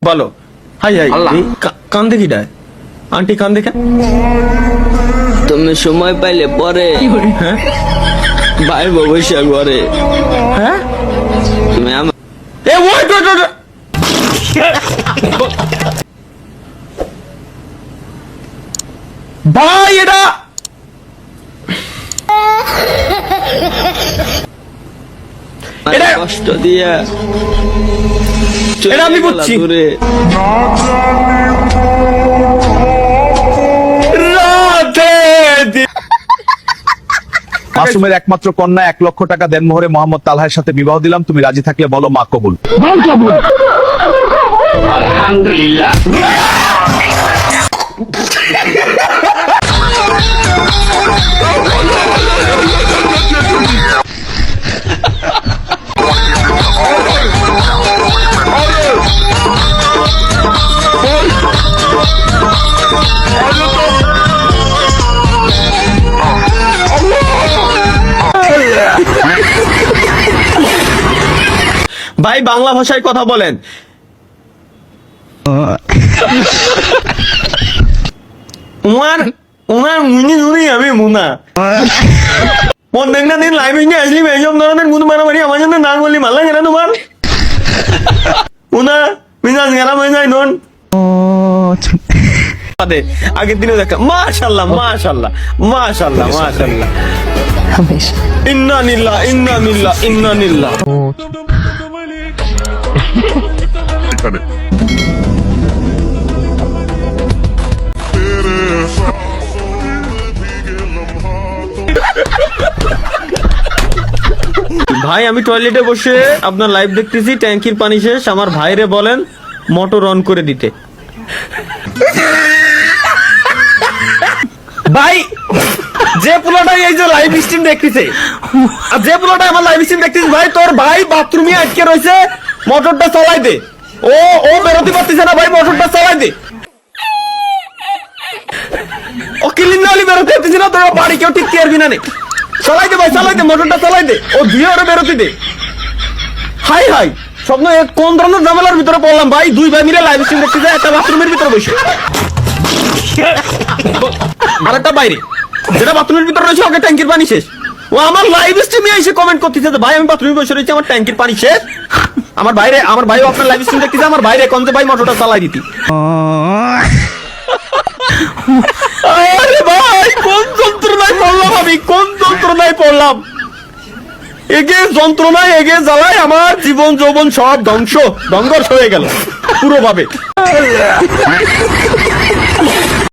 বলো। High high, কান দেখি ডায় আন্টি, কান দেখে। তুমি সময় পাইলে পরে হ্যাঁ ভাই বসে ঘরে হ্যাঁ তুমি আমার এ ওয়েট ওয়েট ওয়েট, ভাই এটা এটা কষ্ট দিয়া এটা আমি বুঝছি। মাসুমের একমাত্র কন্যা 1 লক্ষ টাকা দেনমোহরে মোহাম্মদ তালহার সাথে বিবাহ দিলাম, তুমি রাজি থাকলে বলো মা কবুল। ভাই বাংলা ভাষায় কথা বলেন। উমার উমার মুনি মুনি আমি মুনা প্রত্যেক না দিন লাইভে নিয়ে আসলি এইসব ধরনের মুন মারামারি আমার জন্য না বললি ভালো লাগে না তোমার? উনা মিজাজ গেলাম হয়ে যায় নন আগের দিনে দেখা। মাশাআল্লাহ মাশাআল্লাহ মাশাআল্লাহ মাশাআল্লাহ, ইন্না লিল্লাহ ইন্না লিল্লাহ ইন্না লিল্লাহ। ভাই আমি টয়লেটে বসে আপনার লাইভ দেখতেছি, ট্যাঙ্কির পানি শেষ, আমার ভাইরে বলেন মোটর অন করে দিতে। ভাই যে পোলাটা এই যে লাইভ স্ট্রিম দেখতেছে, আর যে পোলাটা আমার লাইভ স্ট্রিম দেখতেছে, ভাই তোর ভাই বাথরুমে আটকে রয়েছে, মোটরটা চালাই দে। ও বেরোতে পারতেছে না ভাই, মোটরটা চালাই দে। ও ক্লিন না হলে বেরোতে পারতেছে না, তোর বাড়ি কেউ ঠিক করবি না। চালাই দে ভাই, চালাই দে, মোটরটা চালাই দে। ও দিয়ে ওরা বেরোতে দে। হাই হাই স্বপ্ন, কোন ধরনের ঝামেলার ভিতরে পড়লাম ভাই? দুই ভাই মিলে লাইভ স্ট্রিম দেখতেছে একটা বাথরুমের ভিতরে বসে, আর একটা বাইরে, যেটা বাথরুমের ভিতরে রয়েছে ওকে ট্যাঙ্কির পানি শেষ। ও আমার লাইভ স্ট্রিমে এসে কমেন্ট করতেছে ভাই আমি বাথরুমে বসে রয়েছি, আমার ট্যাঙ্কির পানি শেষ। আমার ভাইও আপনার লাইভ স্ট্রিম দেখতেছে, আমার বাইরে কোন যে ভাই মোটরটা চালাই দিতি। আরে ভাই কোন যন্ত্রণায় পড়লাম আমি, কোন যন্ত্রণায় পড়লাম। এগে যন্ত্রণায় এগে জ্বালায় আমার জীবন যৌবন সব ধ্বংস হয়ে গেল পুরোভাবে।